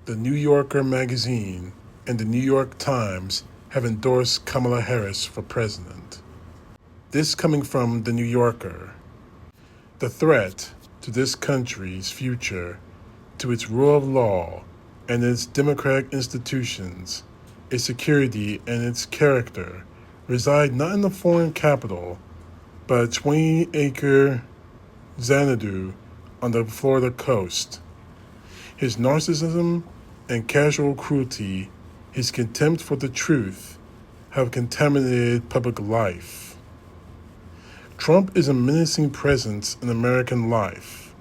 The New Yorker magazine and the New York Times have endorsed Kamala Harris for president. This coming from the New Yorker. The threat to this country's future, to its rule of law and its democratic institutions, its security and its character reside not in the foreign capital, but a 20-acre Xanadu on the Florida coast. His narcissism and casual cruelty, his contempt for the truth, have contaminated public life. Trump is a menacing presence in American life,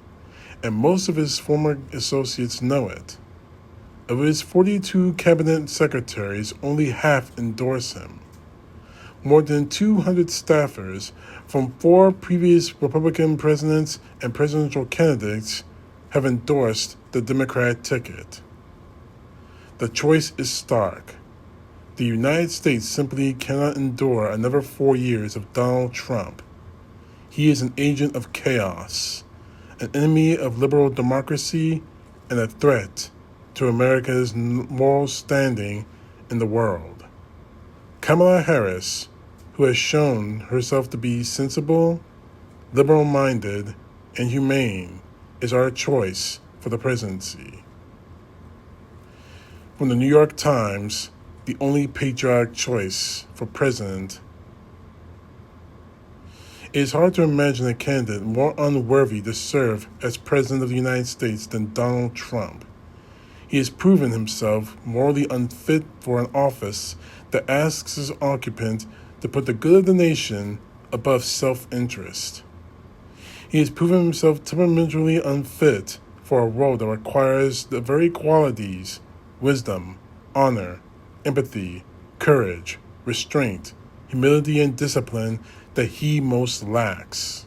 and most of his former associates know it. Of his 42 cabinet secretaries, only half endorse him. More than 200 staffers from 4 previous Republican presidents and presidential candidates have endorsed the Democrat ticket. The choice is stark. The United States simply cannot endure another 4 years of Donald Trump. He is an agent of chaos, an enemy of liberal democracy, and a threat to America's moral standing in the world. Kamala Harris, who has shown herself to be sensible, liberal-minded, and humane, is our choice for the presidency. From the New York Times, the only patriotic choice for president. It is hard to imagine a candidate more unworthy to serve as President of the United States than Donald Trump. He has proven himself morally unfit for an office that asks its occupant to put the good of the nation above self-interest. He has proven himself temperamentally unfit for a role that requires the very qualities, wisdom, honor, empathy, courage, restraint, humility, and discipline that he most lacks.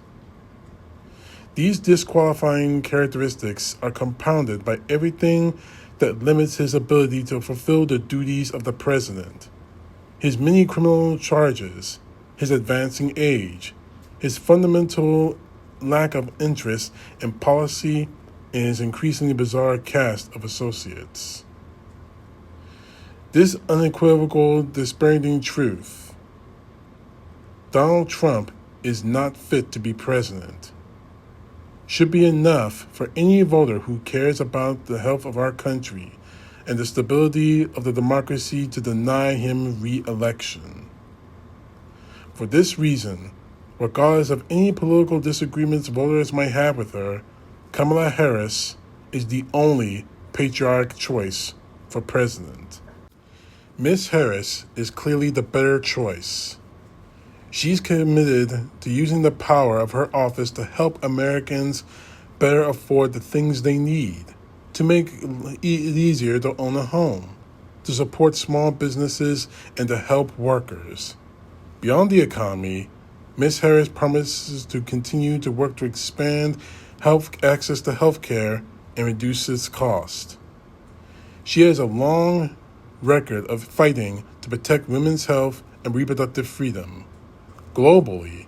These disqualifying characteristics are compounded by everything that limits his ability to fulfill the duties of the president. His many criminal charges, his advancing age, his fundamental lack of interest in policy, and his increasingly bizarre cast of associates. This unequivocal, disparaging truth: Donald Trump is not fit to be president, should be enough for any voter who cares about the health of our country and the stability of the democracy to deny him re-election. For this reason, regardless of any political disagreements voters might have with her, Kamala Harris is the only patriotic choice for president. Ms. Harris is clearly the better choice. She's committed to using the power of her office to help Americans better afford the things they need, to make it easier to own a home, to support small businesses, and to help workers. Beyond the economy, Ms. Harris promises to continue to work to expand access to health care and reduce its cost. She has a long record of fighting to protect women's health and reproductive freedom. Globally,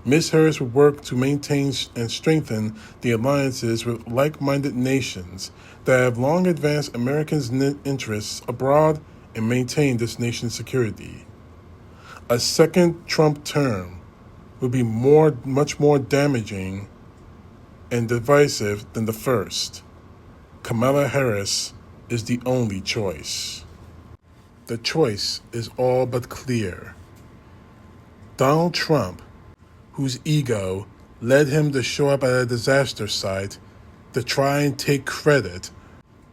Ms. Harris will work to maintain and strengthen the alliances with like-minded nations that have long advanced Americans' interests abroad and maintained this nation's security. A second Trump term would be much more damaging and divisive than the first. Kamala Harris is the only choice. The choice is all but clear. Donald Trump, whose ego led him to show up at a disaster site to try and take credit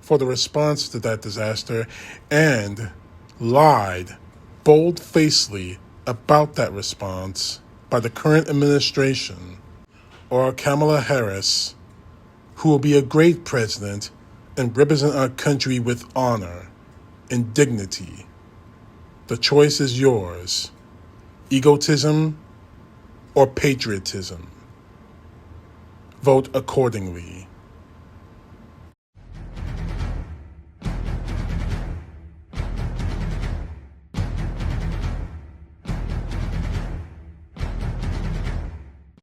for the response to that disaster and lied bold-facedly about that response by the current administration, or Kamala Harris, who will be a great president and represent our country with honor and dignity. The choice is yours: egotism or patriotism. Vote accordingly.